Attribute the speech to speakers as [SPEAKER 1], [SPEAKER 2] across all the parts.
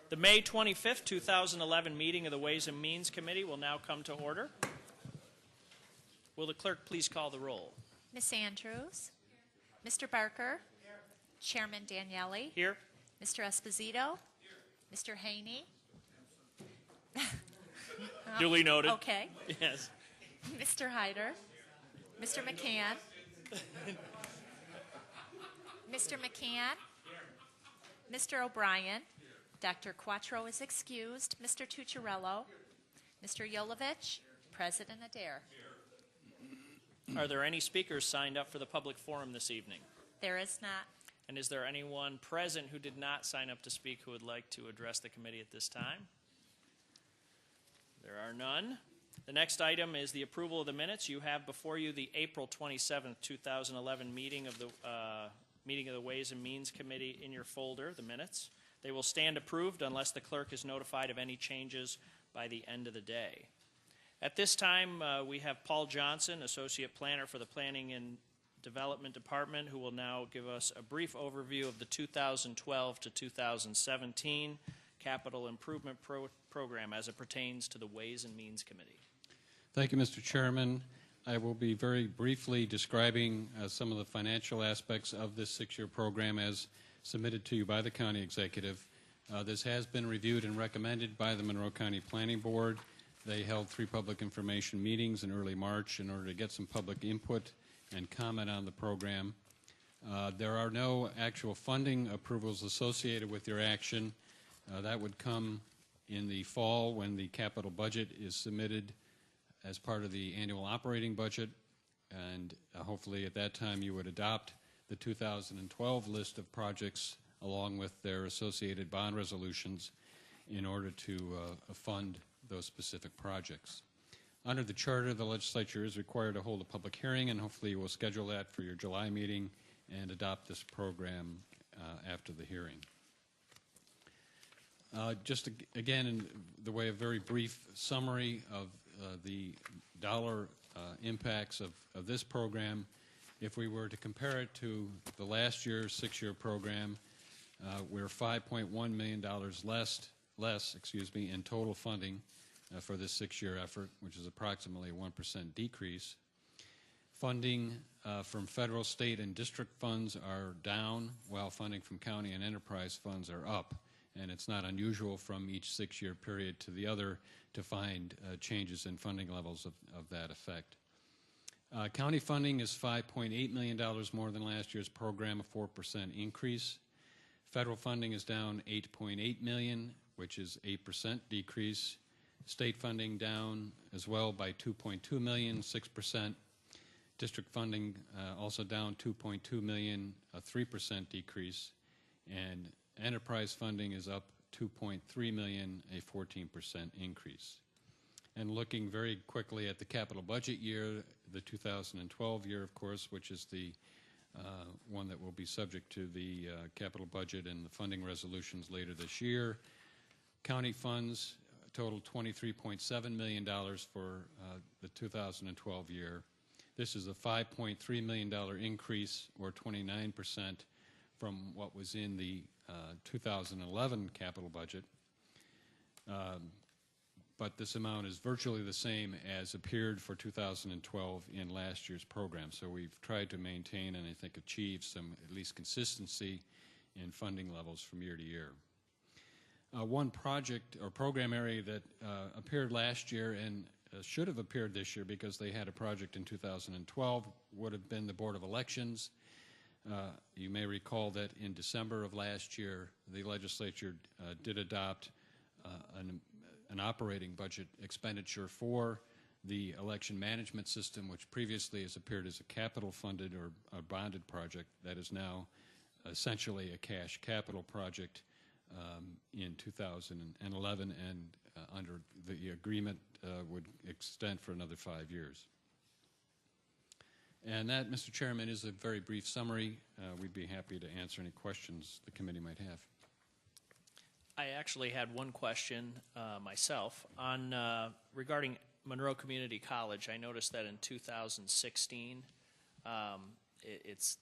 [SPEAKER 1] The May 25th, 2011 meeting of the Ways and Means Committee will now come to order. Will the clerk please call the roll?
[SPEAKER 2] Ms. Andrews? Mr. Barker? Chairman Daniele?
[SPEAKER 1] Here.
[SPEAKER 2] Mr. Esposito? Mr. Haney?
[SPEAKER 1] Duly noted.
[SPEAKER 2] Okay.
[SPEAKER 1] Yes.
[SPEAKER 2] Mr. Hyder? Mr. McCann? Mr. McCann? Mr. O'Brien? Dr. Quattro is excused. Mr. Tucciarello? Mr. Yolovich? President Adair.
[SPEAKER 1] Are there any speakers signed up for the public forum this evening?
[SPEAKER 2] There is not.
[SPEAKER 1] And is there anyone present who did not sign up to speak who would like to address the committee at this time? There are none. The next item is the approval of the minutes. You have before you the April 27th, 2011 meeting of the Ways and Means Committee in your folder, the minutes. They will stand approved unless the clerk is notified of any changes by the end of the day. At this time, we have Paul Johnson, Associate Planner for the Planning and Development Department, who will now give us a brief overview of the 2012 to 2017 Capital Improvement Program as it pertains to the Ways and Means Committee.
[SPEAKER 3] Thank you, Mr. Chairman. I will be very briefly describing some of the financial aspects of this six-year program as submitted to you by the County Executive. This has been reviewed and recommended by the Monroe County Planning Board. They held 3 public information meetings in early March in order to get some public input and comment on the program. There are no actual funding approvals associated with your action. That would come in the fall when the capital budget is submitted as part of the annual operating budget, and hopefully at that time you would adopt the 2012 list of projects along with their associated bond resolutions in order to fund those specific projects. Under the charter, the legislature is required to hold a public hearing, and hopefully you will schedule that for your July meeting and adopt this program after the hearing. Just again, in the way of very brief summary of the dollar impacts of this program, if we were to compare it to the last year's 6-year program, we're $5.1 million less in total funding for this 6-year effort, which is approximately a 1% decrease. Funding from federal, state, and district funds are down, while funding from county and enterprise funds are up. And it's not unusual from each 6-year period to the other to find changes in funding levels of that effect. County funding is $5.8 million more than last year's program, a 4% increase. Federal funding is down $8.8 million, which is 8% decrease. State funding down as well by $2.2 million, 6%. District funding also down $2.2 million, a 3% decrease. And enterprise funding is up $2.3 million, a 14% increase. And looking very quickly at the capital budget year, the 2012 year, of course, which is the one that will be subject to the capital budget and the funding resolutions later this year. County funds total $23.7 million for the 2012 year. This is a $5.3 million increase, or 29%, from what was in the 2011 capital budget. But this amount is virtually the same as appeared for 2012 in last year's program. So we've tried to maintain and I think achieve some at least consistency in funding levels from year to year. One project or program area that appeared last year and should have appeared this year because they had a project in 2012 would have been the Board of Elections. You may recall that in December of last year, the legislature did adopt an operating budget expenditure for the election management system, which previously has appeared as a capital funded or a bonded project that is now essentially a cash capital project in 2011, and under the agreement would extend for another 5 years. And that, Mr. Chairman, is a very brief summary. We'd be happy to answer any questions the committee might have.
[SPEAKER 1] I actually had one question myself on regarding Monroe Community College. I noticed that in 2016,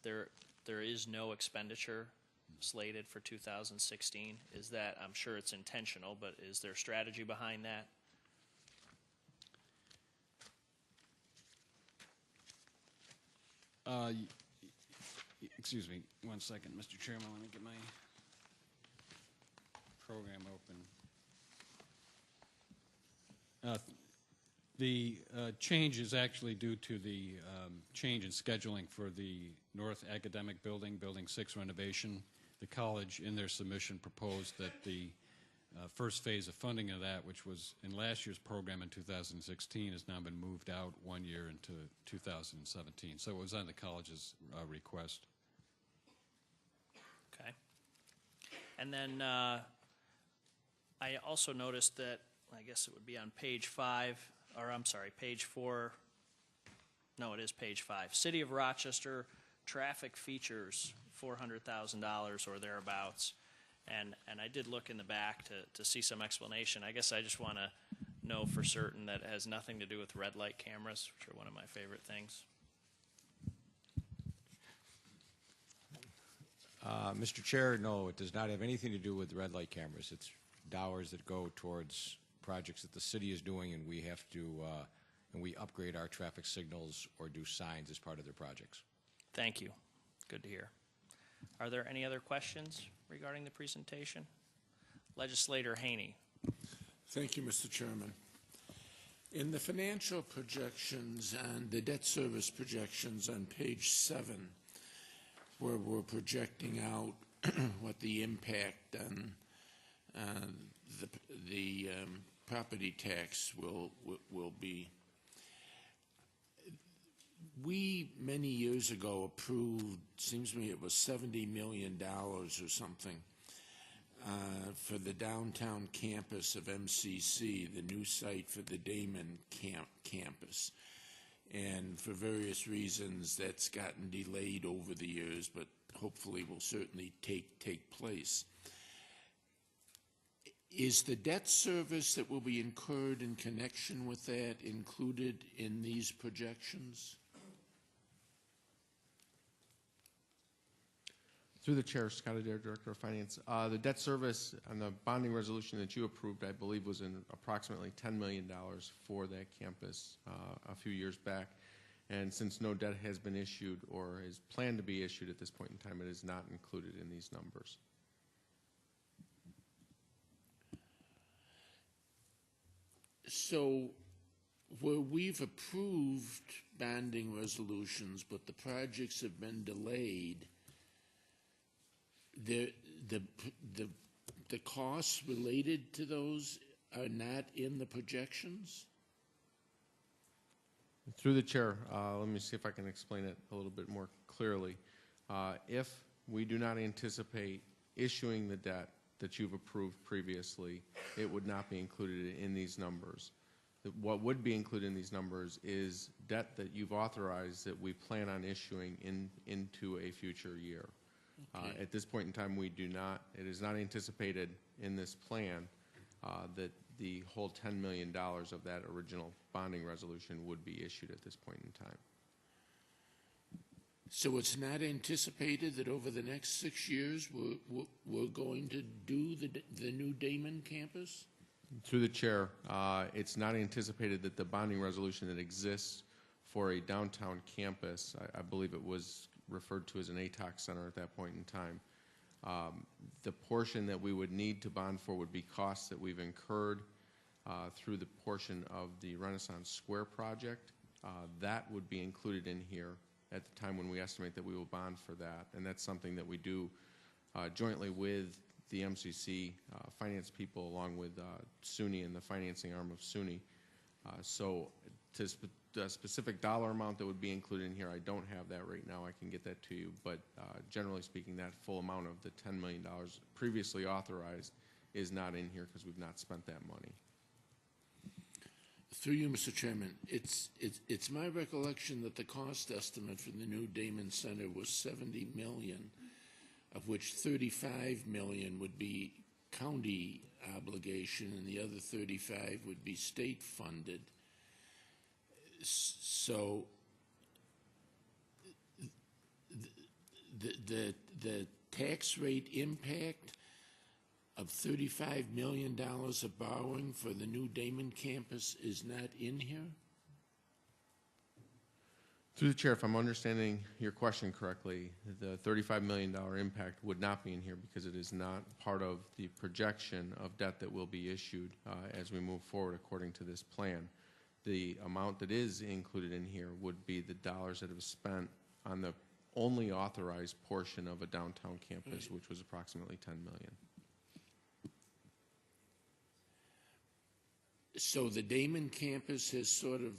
[SPEAKER 1] there is no expenditure slated for 2016. Is that, I'm sure it's intentional, but is there strategy behind that?
[SPEAKER 3] Excuse me, 1 second, Mr. Chairman. Let me get my program open. The change is actually due to the change in scheduling for the North Academic Building, Building 6 renovation. The college, in their submission, proposed that the first phase of funding of that, which was in last year's program in 2016, has now been moved out 1 year into 2017. So it was on the college's request.
[SPEAKER 1] Okay. And then I also noticed that, I guess it would be on page 5, or I'm sorry, page 4. No, it is page 5. City of Rochester traffic features, $400,000 or thereabouts. And I did look in the back to see some explanation. I guess I just want to know for certain that it has nothing to do with red light cameras, which are one of my favorite things.
[SPEAKER 4] Mr. Chair, no, it does not have anything to do with red light cameras. It's dollars that go towards projects that the city is doing, and we have to, and we upgrade our traffic signals or do signs as part of their projects.
[SPEAKER 1] Thank you. Good to hear. Are there any other questions regarding the presentation? Legislator Haney.
[SPEAKER 5] Thank you, Mr. Chairman. In the financial projections and the debt service projections on page 7, where we're projecting out what the impact on the property tax will be. We, many years ago, approved, seems to me it was $70 million or something, for the downtown campus of MCC, the new site for the Damon campus. And for various reasons, that's gotten delayed over the years, but hopefully will certainly take place. Is the debt service that will be incurred in connection with that included in these projections?
[SPEAKER 6] Through the chair, Scott Adair, Director of Finance. The debt service and the bonding resolution that you approved, I believe, was in approximately $10 million for that campus a few years back. And since no debt has been issued or is planned to be issued at this point in time, it is not included in these numbers.
[SPEAKER 5] So, where we've approved bonding resolutions, but the projects have been delayed, the costs related to those are not in the projections?
[SPEAKER 6] Through the chair, let me see if I can explain it a little bit more clearly. If we do not anticipate issuing the debt that you've approved previously, it would not be included in these numbers. What would be included in these numbers is debt that you've authorized that we plan on issuing into a future year. Okay. At this point in time, we do not. It is not anticipated in this plan that the whole $10 million of that original bonding resolution would be issued at this point in time.
[SPEAKER 5] So it's not anticipated that over the next 6 years we're going to do the new Damon campus?
[SPEAKER 6] Through the chair, it's not anticipated that the bonding resolution that exists for a downtown campus, I believe it was referred to as an ATOC center at that point in time, the portion that we would need to bond for would be costs that we've incurred through the portion of the Renaissance Square project. That would be included in here at the time when we estimate that we will bond for that, and that's something that we do jointly with the MCC finance people along with SUNY and the financing arm of SUNY. So to the specific dollar amount that would be included in here, I don't have that right now. I can get that to you, but generally speaking, that full amount of the $10 million previously authorized is not in here because we've not spent that money.
[SPEAKER 5] Through you, Mr. Chairman, it's my recollection that the cost estimate for the new Damon Center was $70 million, of which $35 million would be county obligation and the other $35 would be state funded. So the tax rate impact of $35 million of borrowing for the new Damon campus is not in here?
[SPEAKER 6] Through the chair, if I'm understanding your question correctly, the $35 million impact would not be in here because it is not part of the projection of debt that will be issued as we move forward according to this plan. The amount that is included in here would be the dollars that have spent on the only authorized portion of a downtown campus, which was approximately $10 million.
[SPEAKER 5] So the Damon campus has sort of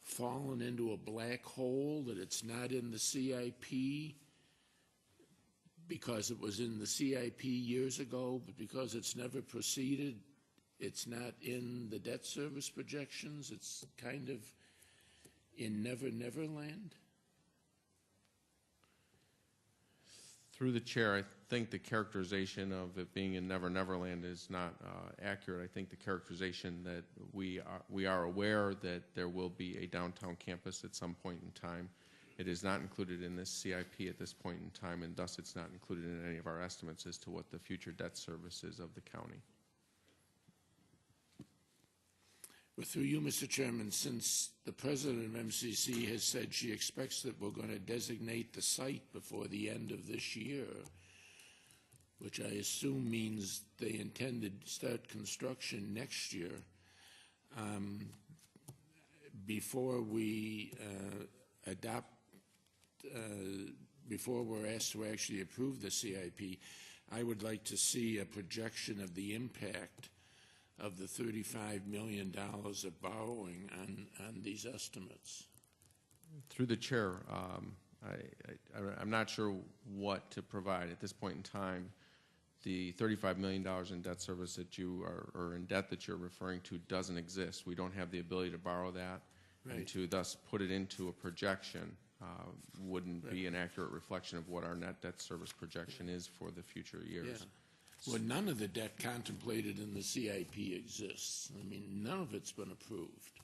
[SPEAKER 5] fallen into a black hole, that it's not in the CIP because it was in the CIP years ago, but because it's never proceeded, it's not in the debt service projections. It's kind of in Never Never Land.
[SPEAKER 6] Through the chair, I think the characterization of it being in Never Never Land is not accurate. I think the characterization that we are aware that there will be a downtown campus at some point in time. It is not included in this CIP at this point in time, and thus it's not included in any of our estimates as to what the future debt service is of the county.
[SPEAKER 5] Well, through you, Mr. Chairman, since the president of MCC has said she expects that we're going to designate the site before the end of this year, which I assume means they intend to start construction next year, before we before we're asked to actually approve the CIP, I would like to see a projection of the impact of the $35 million of borrowing on these estimates.
[SPEAKER 6] Through the chair, I'm not sure what to provide at this point in time. The $35 million in debt service that you are, or in debt that you're referring to, doesn't exist. We don't have the ability to borrow that, and to thus put it into a projection wouldn't be an accurate reflection of what our net debt service projection is for the future years.
[SPEAKER 5] Yeah. Well, none of the debt contemplated in the CIP exists. I mean, none of it's been approved.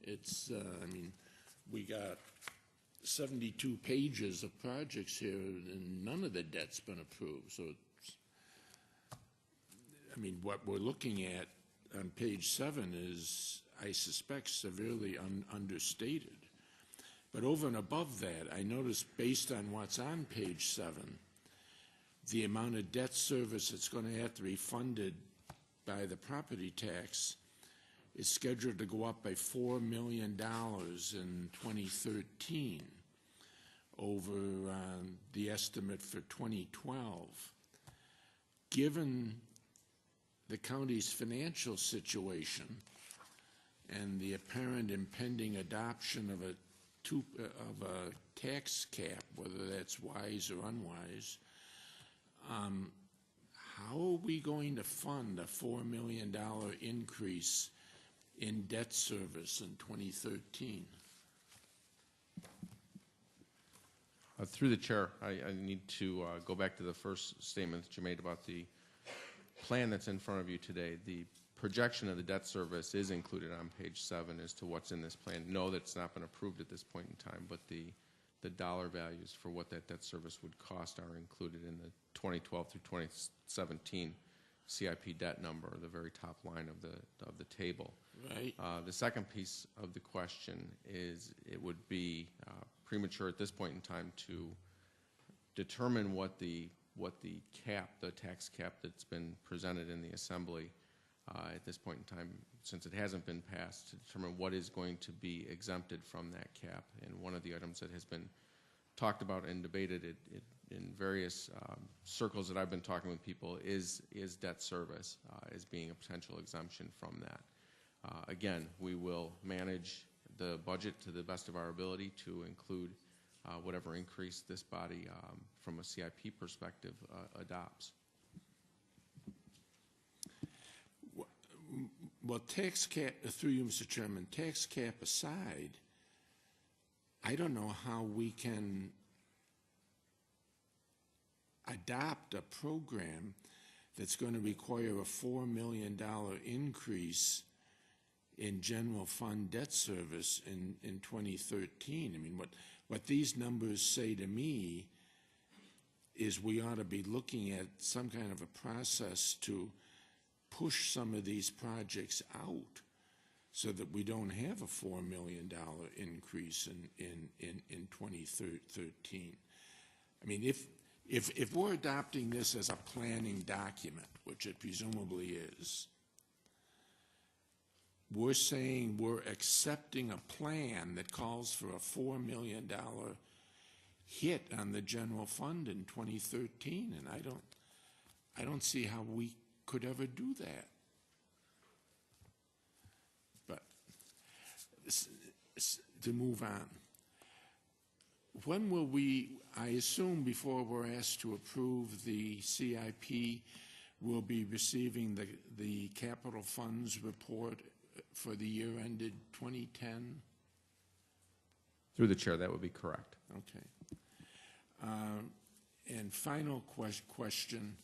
[SPEAKER 5] It's, I mean, we got 72 pages of projects here, and none of the debt's been approved. So, it's, I mean, what we're looking at on page 7 is, I suspect, severely understated. But over and above that, I noticed, based on what's on page 7, the amount of debt service that's going to have to be funded by the property tax is scheduled to go up by $4 million in 2013 over the estimate for 2012. Given the county's financial situation and the apparent impending adoption of a tax cap, whether that's wise or unwise, how are we going to fund a $4 million increase in debt service in 2013?
[SPEAKER 6] Through the chair, I need to go back to the first statement that you made about the plan that's in front of you today. The projection of the debt service is included on page 7 as to what's in this plan. No, that's not been approved at this point in time, but the dollar values for what that debt service would cost are included in the 2012 through 2017 CIP debt number, the very top line of the table.
[SPEAKER 5] Right.
[SPEAKER 6] The second piece of the question is, it would be premature at this point in time to determine what the cap, the tax cap that's been presented in the Assembly at this point in time, since it hasn't been passed, to determine what is going to be exempted from that cap. And one of the items that has been talked about and debated in various circles that I've been talking with people is debt service as being a potential exemption from that. Again, we will manage the budget to the best of our ability to include whatever increase this body from a CIP perspective adopts.
[SPEAKER 5] Well, tax cap, through you, Mr. Chairman, tax cap aside, I don't know how we can adopt a program that's going to require a $4 million increase in general fund debt service in 2013. I mean, what these numbers say to me is we ought to be looking at some kind of a process to push some of these projects out so that we don't have a $4 million increase in 2013. I mean, if we're adopting this as a planning document, which it presumably is, we're saying we're accepting a plan that calls for a $4 million hit on the general fund in 2013, and I don't see how we could ever do that. But to move on, when will we, I assume before we're asked to approve the CIP, we'll be receiving the capital funds report for the year ended 2010?
[SPEAKER 6] Through the chair, that would be correct.
[SPEAKER 5] Okay. And final question,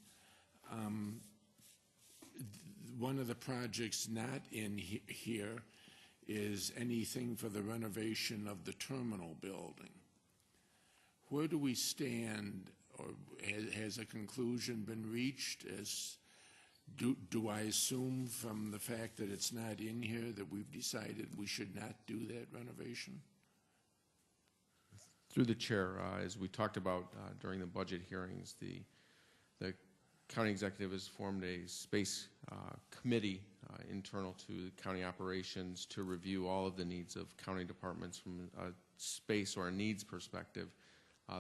[SPEAKER 5] one of the projects not in here is anything for the renovation of the terminal building. Where do we stand, or has a conclusion been reached? Do I assume from the fact that it's not in here that we've decided we should not do that renovation?
[SPEAKER 6] Through the chair, as we talked about during the budget hearings, the county executive has formed a space committee internal to county operations to review all of the needs of county departments from a space or a needs perspective.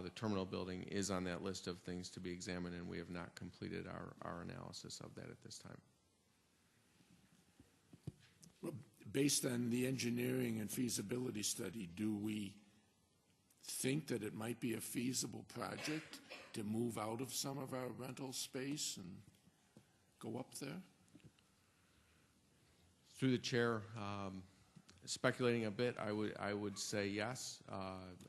[SPEAKER 6] The terminal building is on that list of things to be examined, and we have not completed our analysis of that at this time.
[SPEAKER 5] Well, based on the engineering and feasibility study, do we think that it might be a feasible project to move out of some of our rental space and go up there?
[SPEAKER 6] Through the chair, speculating a bit, I would say yes.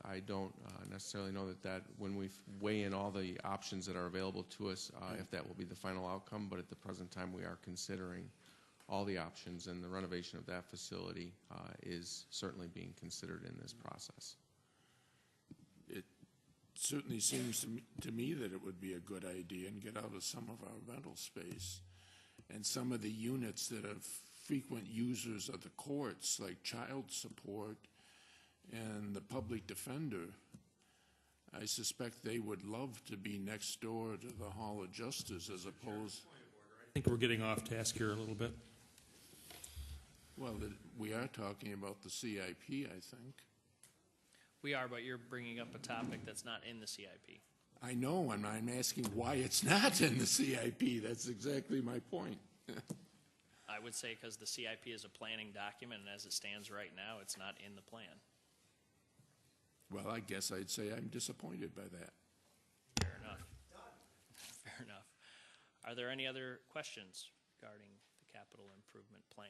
[SPEAKER 6] I don't necessarily know that when we weigh in all the options that are available to us, if that will be the final outcome, but at the present time we are considering all the options, and the renovation of that facility is certainly being considered in this process.
[SPEAKER 5] It certainly seems to me that it would be a good idea and get out of some of our rental space. And some of the units that are frequent users of the courts, like child support and the public defender, I suspect they would love to be next door to the Hall of Justice as opposed...
[SPEAKER 7] I think we're getting off task here a little bit.
[SPEAKER 5] Well, we are talking about the CIP, I think.
[SPEAKER 1] We are, but you're bringing up a topic that's not in the CIP.
[SPEAKER 5] I know, and I'm asking why it's not in the CIP. That's exactly my point.
[SPEAKER 1] I would say because the CIP is a planning document, and as it stands right now, it's not in the plan.
[SPEAKER 5] Well, I guess I'd say I'm disappointed by that.
[SPEAKER 1] Fair enough. Fair enough. Are there any other questions regarding the capital improvement plan?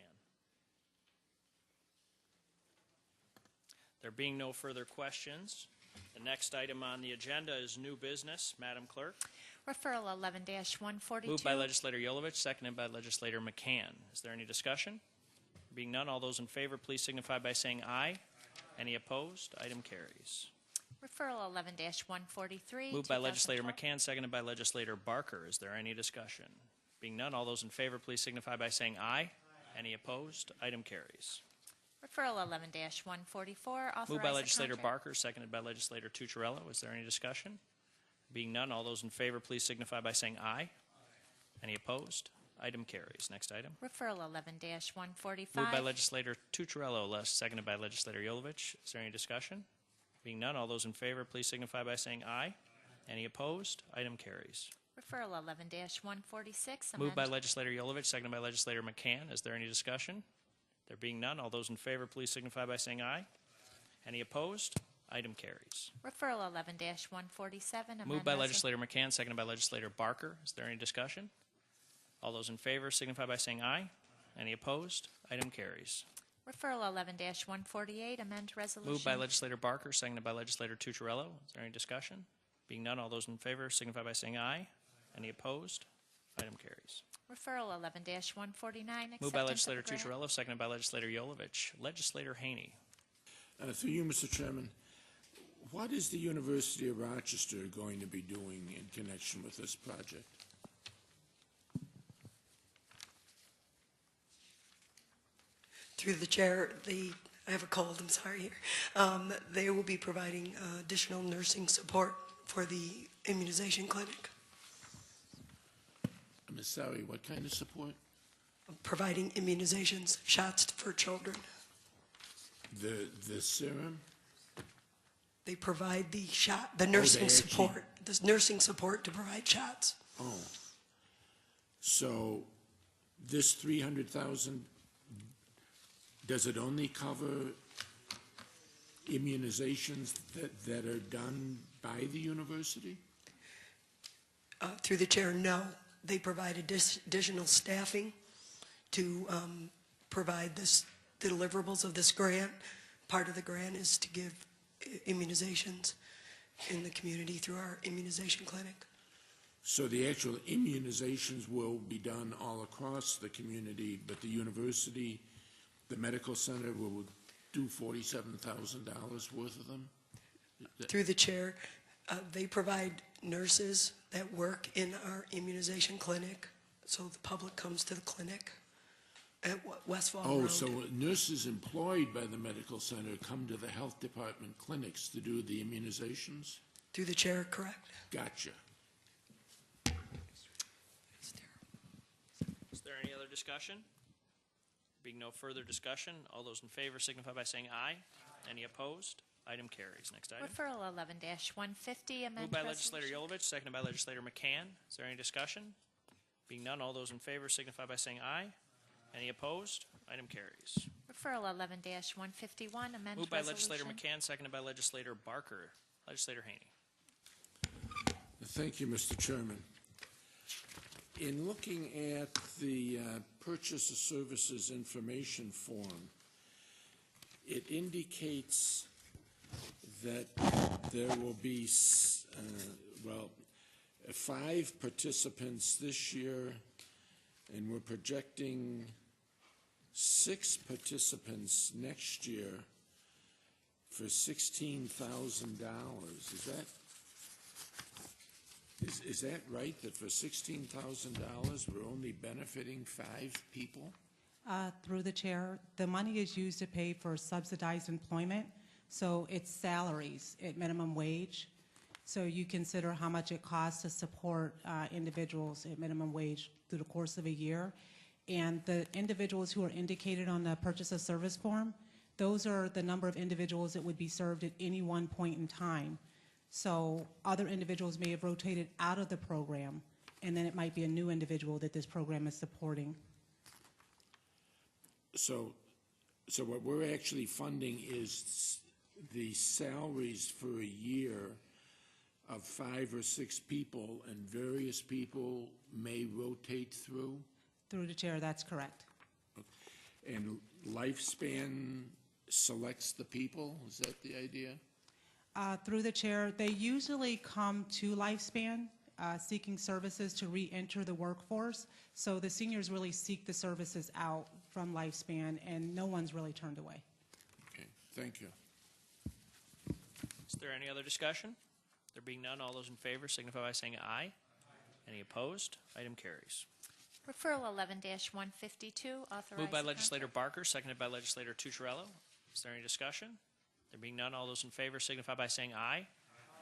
[SPEAKER 1] There being no further questions, the next item on the agenda is new business. Madam Clerk.
[SPEAKER 2] Referral 11-142.
[SPEAKER 1] Moved by Legislator Yolovich, seconded by Legislator McCann. Is there any discussion? Being none, all those in favor, please signify by saying aye. Any opposed? Item carries.
[SPEAKER 2] Referral 11-143.
[SPEAKER 1] Moved by Legislator
[SPEAKER 2] 2012.
[SPEAKER 1] McCann, seconded by Legislator Barker. Is there any discussion? Being none, all those in favor, please signify by saying aye. Any opposed? Item carries.
[SPEAKER 2] Referral 11-144.
[SPEAKER 1] Moved by Legislator Barker, seconded by Legislator Tucciarello. Is there any discussion? Being none, all those in favor, please signify by saying aye. Any opposed? Item carries. Next item.
[SPEAKER 2] Referral 11-145.
[SPEAKER 1] Moved by Legislator Tucciarello, seconded by Legislator Yolovich. Is there any discussion? Being none, all those in favor, please signify by saying aye. Any opposed? Item carries.
[SPEAKER 2] Referral 11-146.
[SPEAKER 1] Moved by Legislator Yolovich, seconded by Legislator McCann. Is there any discussion? There being none, all those in favor, please signify by saying aye. Any opposed? Item carries.
[SPEAKER 2] Referral 11-147.
[SPEAKER 1] Moved by Legislator McCann, seconded by Legislator Barker. Is there any discussion? All those in favor signify by saying aye. Any opposed? Item carries.
[SPEAKER 2] Referral 11-148. Amend resolution.
[SPEAKER 1] Moved by Legislator Barker, seconded by Legislator Tucciarello. Is there any discussion? Being none, all those in favor signify by saying aye. Any opposed? Item carries.
[SPEAKER 2] Referral 11-149.
[SPEAKER 1] Moved by Legislator Tucciarello, seconded by Legislator Yolovich. Legislator Haney.
[SPEAKER 5] Through you, Mr. Chairman, What is the University of Rochester going to be doing in connection with this project?
[SPEAKER 8] Through the chair, I have a cold, I'm sorry here. They will be providing additional nursing support for the immunization clinic,
[SPEAKER 5] Ms. Sari, what kind of support?
[SPEAKER 8] providing immunizations, shots for children.
[SPEAKER 5] The serum?
[SPEAKER 8] They provide the nursing support, the nursing support to provide shots.
[SPEAKER 5] Oh. So this 300,000, does it only cover immunizations that are done by the university?
[SPEAKER 8] Through the chair, no. They provide additional staffing to provide the deliverables of this grant. Part of the grant is to give immunizations in the community through our immunization clinic.
[SPEAKER 5] So the actual immunizations will be done all across the community, but the university, the medical center will do $47,000 worth of them?
[SPEAKER 8] Through the chair, they provide nurses that work in our immunization clinic, so the public comes to the clinic at Westfall Road.
[SPEAKER 5] Oh, so nurses employed by the medical center come to the health department clinics to do the immunizations?
[SPEAKER 8] Through the chair, correct.
[SPEAKER 5] Gotcha.
[SPEAKER 1] Is there any other discussion? Being no further discussion, all those in favor signify by saying aye. Any opposed? Item carries. Next item.
[SPEAKER 2] Referral 11-150, amend
[SPEAKER 1] Moved by legislator
[SPEAKER 2] resolution.
[SPEAKER 1] Yolovich, seconded by legislator McCann. Is there any discussion? Being none, all those in favor signify by saying aye. Any opposed? Item carries.
[SPEAKER 2] Referral 11-151, amend
[SPEAKER 1] Moved by legislator
[SPEAKER 2] resolution.
[SPEAKER 1] McCann, seconded by legislator Barker. Legislator Haney.
[SPEAKER 5] Thank you, Mr. Chairman. In looking at the Purchase of Services Information Form, it indicates that there will be, 5 participants this year, and we're projecting 6 participants next year for $16,000. Is that right, that for $16,000, we're only benefiting 5 people?
[SPEAKER 9] Through the chair, the money is used to pay for subsidized employment, so it's salaries at minimum wage. So you consider how much it costs to support individuals at minimum wage through the course of a year. And the individuals who are indicated on the purchase of service form, those are the number of individuals that would be served at any one point in time. So other individuals may have rotated out of the program, and then it might be a new individual that this program is supporting.
[SPEAKER 5] So what we're actually funding is the salaries for a year of 5 or 6 people, and various people may rotate through?
[SPEAKER 9] Through the chair, that's correct.
[SPEAKER 5] And Lifespan selects the people? Is that the idea?
[SPEAKER 9] Through the chair, they usually come to Lifespan seeking services to re-enter the workforce. So the seniors really seek the services out from Lifespan, and no one's really turned away.
[SPEAKER 5] Okay, thank you.
[SPEAKER 1] Is there any other discussion? There being none, all those in favor signify by saying aye. Any opposed? Item carries.
[SPEAKER 2] Referral 11-152, authorized.
[SPEAKER 1] Moved by legislator Barker, seconded by legislator Tucciarello. Is there any discussion? There being none, all those in favor signify by saying aye.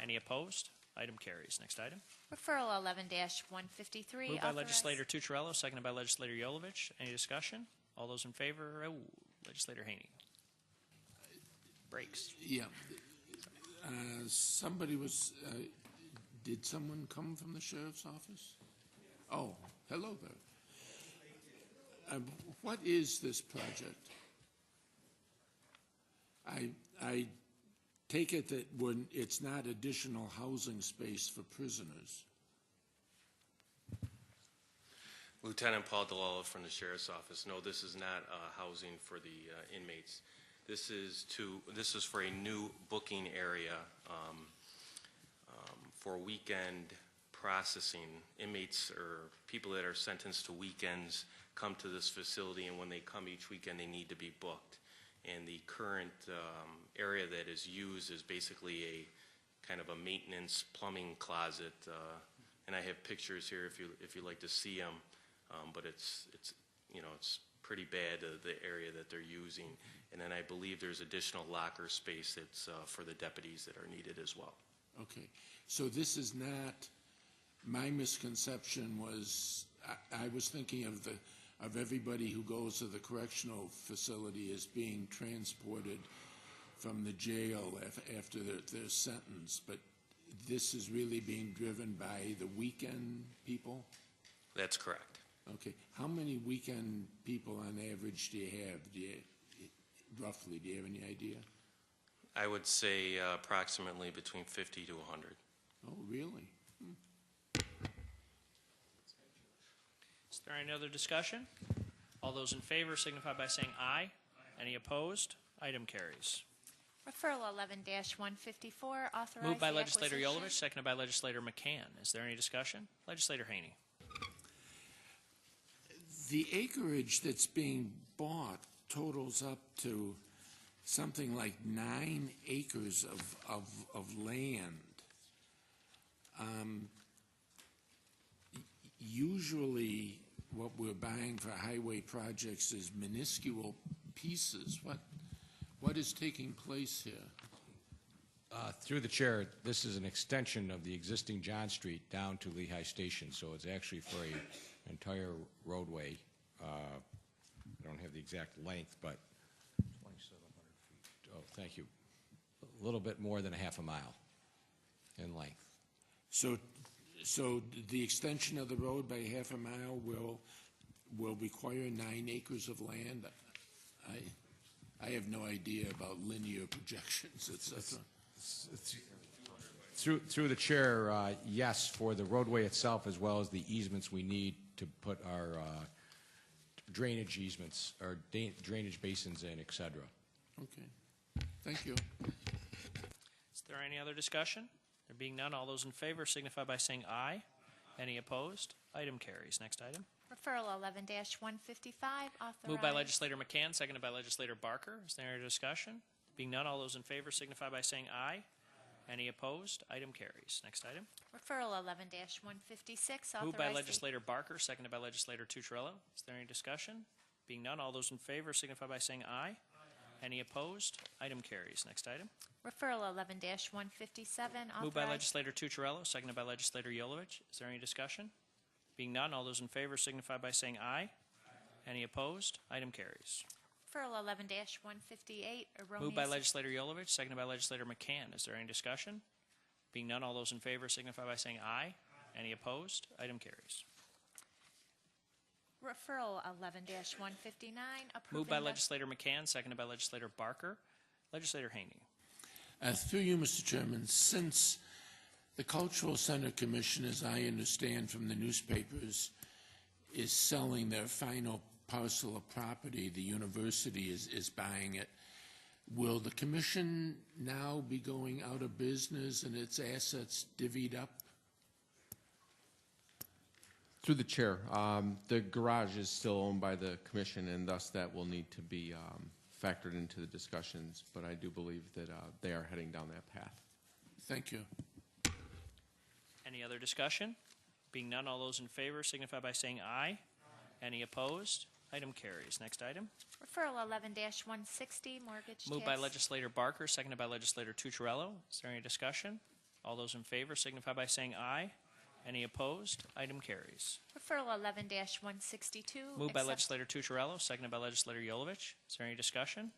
[SPEAKER 1] Any opposed? Item carries. Next item.
[SPEAKER 2] Referral 11-153,
[SPEAKER 1] Moved by
[SPEAKER 2] authorized.
[SPEAKER 1] legislator Tucciarello, seconded by legislator Yolovich. Any discussion? All those in favor? Oh, legislator Haney. Breaks.
[SPEAKER 5] Yeah. Somebody was, did someone come from the sheriff's office? Oh, hello there. What is this project? I take it that when it's not additional housing space for prisoners.
[SPEAKER 10] Lieutenant Paul DeLalla from the Sheriff's Office. No, this is not housing for the inmates. This is for a new booking area for weekend processing. Inmates or people that are sentenced to weekends come to this facility, and when they come each weekend, they need to be booked. And the current area that is used is basically kind of a maintenance plumbing closet. And I have pictures here if you'd like to see them. But it's pretty bad, the area that they're using. And then I believe there's additional locker space that's for the deputies that are needed as well.
[SPEAKER 5] Okay, so this is not, my misconception was, I was thinking of everybody who goes to the correctional facility as being transported from the jail after their sentence, but this is really being driven by the weekend people?
[SPEAKER 10] That's correct.
[SPEAKER 5] Okay, how many weekend people on average do you have? Roughly, do you have any idea?
[SPEAKER 10] I would say approximately between 50 to 100.
[SPEAKER 5] Oh, really?
[SPEAKER 1] Is there any other discussion? All those in favor signify by saying aye. Any opposed? Item carries.
[SPEAKER 2] Referral 11-154, authorize
[SPEAKER 1] Moved by
[SPEAKER 2] the
[SPEAKER 1] Legislator
[SPEAKER 2] acquisition-
[SPEAKER 1] Yolovich, seconded by Legislator McCann. Is there any discussion? Legislator Haney.
[SPEAKER 5] The acreage that's being bought totals up to something like 9 acres of land. Usually, what we're buying for highway projects is minuscule pieces. What is taking place here?
[SPEAKER 4] Through the chair, this is an extension of the existing John Street down to Lehigh Station, so it's actually for an entire roadway. I don't have the exact length, but 2,700 feet. Oh, thank you. A little bit more than a half a mile in length.
[SPEAKER 5] So the extension of the road by half a mile will require 9 acres of land? I have no idea about linear projections, et cetera.
[SPEAKER 4] Through the chair, yes, for the roadway itself as well as the easements we need to put our drainage easements, or drainage basins in, et cetera.
[SPEAKER 5] Okay, thank you.
[SPEAKER 1] Is there any other discussion? There being none, all those in favor signify by saying aye. Any opposed? Item carries. Next item.
[SPEAKER 2] Referral 11-155, authorize...
[SPEAKER 1] Moved by Legislator McCann, seconded by Legislator Barker. Is there any discussion? Being none, all those in favor signify by saying aye. Any opposed? Item carries. Next item.
[SPEAKER 2] Referral 11-156, authorize...
[SPEAKER 1] Moved by
[SPEAKER 2] the-
[SPEAKER 1] Legislator Barker, seconded by Legislator Tucciarello. Is there any discussion? Being none, all those in favor signify by saying aye. Any opposed? Item carries. Next item.
[SPEAKER 2] Referral 11-157,
[SPEAKER 1] Moved by
[SPEAKER 2] authorize...
[SPEAKER 1] Legislator Tucciarello, seconded by Legislator Yolovich. Is there any discussion? Being none, all those in favor signify by saying aye. Any opposed? Item carries.
[SPEAKER 2] Referral 11-158, erroneous...
[SPEAKER 1] Moved by Legislator Yolovich, seconded by Legislator McCann. Is there any discussion? Being none, all those in favor signify by saying aye. Any opposed? Item carries.
[SPEAKER 2] Referral 11-159, approving...
[SPEAKER 1] Moved by
[SPEAKER 2] the-
[SPEAKER 1] Legislator McCann, seconded by Legislator Barker. Legislator Haney.
[SPEAKER 5] Through you, Mr. Chairman, since the Cultural Center Commission, as I understand from the newspapers, is selling their final parcel of property, the university is buying it, will the commission now be going out of business and its assets divvied up?
[SPEAKER 6] Through the chair, the garage is still owned by the commission, and thus that will need to be factored into the discussions, but I do believe that they are heading down that path.
[SPEAKER 5] Thank you.
[SPEAKER 1] Any other discussion? Being none, all those in favor signify by saying aye. Any opposed? Item carries. Next item.
[SPEAKER 2] Referral 11-160, mortgage
[SPEAKER 1] Moved by
[SPEAKER 2] tax...
[SPEAKER 1] Legislator Barker, seconded by Legislator Tucciarello. Is there any discussion? All those in favor signify by saying aye. Any opposed? Item carries.
[SPEAKER 2] Referral 11-162...
[SPEAKER 1] Moved by
[SPEAKER 2] accept-
[SPEAKER 1] Legislator Tucciarello, seconded by Legislator Yolovich. Is there any discussion?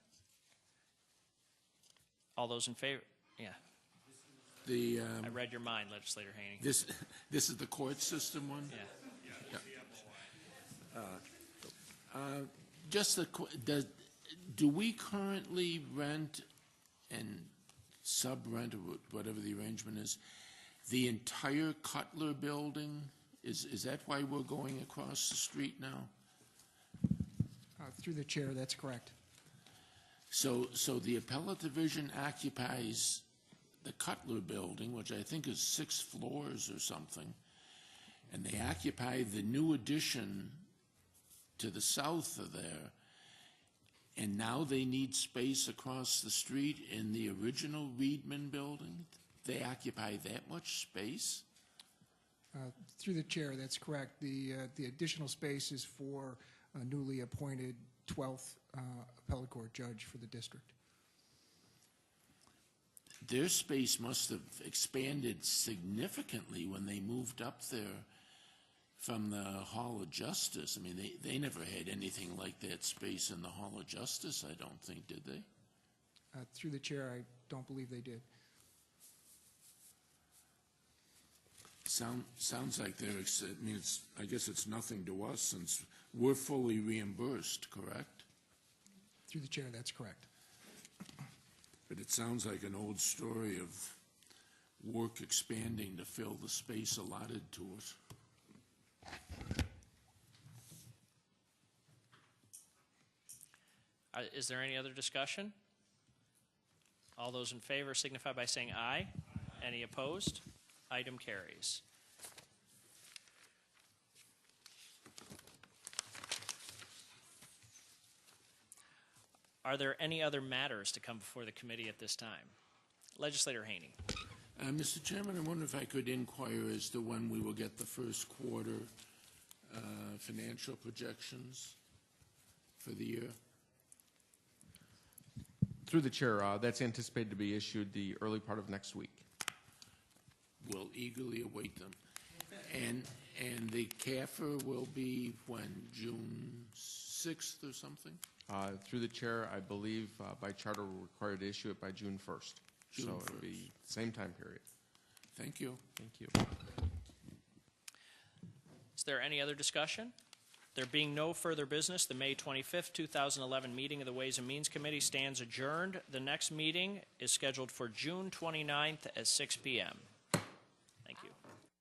[SPEAKER 1] All those in favor? Yeah,
[SPEAKER 5] The,
[SPEAKER 1] I read your mind, Legislator Haney.
[SPEAKER 5] this is the court system one?
[SPEAKER 1] Yeah.
[SPEAKER 5] Just do we currently rent and sub-rent, or whatever the arrangement is, the entire Cutler building? Is that why we're going across the street now?
[SPEAKER 11] Through the chair, that's correct.
[SPEAKER 5] So the appellate division occupies the Cutler building, which I think is 6 floors or something, and they occupy the new addition to the south of there, and now they need space across the street in the original Reedman building? they occupy that much space?
[SPEAKER 11] Through the chair, that's correct. The additional space is for a newly appointed 12th appellate court judge for the district.
[SPEAKER 5] Their space must have expanded significantly when they moved up there from the Hall of Justice. I mean, they never had anything like that space in the Hall of Justice, I don't think, did they?
[SPEAKER 11] Through the chair, I don't believe they did.
[SPEAKER 5] Sounds like they're, I mean, I guess it's nothing to us since we're fully reimbursed, correct?
[SPEAKER 11] Through the chair, that's correct.
[SPEAKER 5] But it sounds like an old story of work expanding to fill the space allotted to us.
[SPEAKER 1] Is there any other discussion? All those in favor signify by saying aye. Any opposed? Item carries. Are there any other matters to come before the committee at this time? Legislator Haney.
[SPEAKER 5] Mr. Chairman, I wonder if I could inquire as to when we will get the first quarter financial projections for the year.
[SPEAKER 6] Through the chair, that's anticipated to be issued the early part of next week.
[SPEAKER 5] We'll eagerly await them. And the CAFR will be when, June 6th or something?
[SPEAKER 6] Through the chair, I believe by charter we're required to issue it by June 1st.
[SPEAKER 5] June
[SPEAKER 6] so
[SPEAKER 5] 1st.
[SPEAKER 6] it'll be same time period.
[SPEAKER 5] Thank you.
[SPEAKER 6] Thank you.
[SPEAKER 1] Is there any other discussion? There being no further business, the May 25th, 2011 meeting of the Ways and Means Committee stands adjourned. The next meeting is scheduled for June 29th at 6 p.m.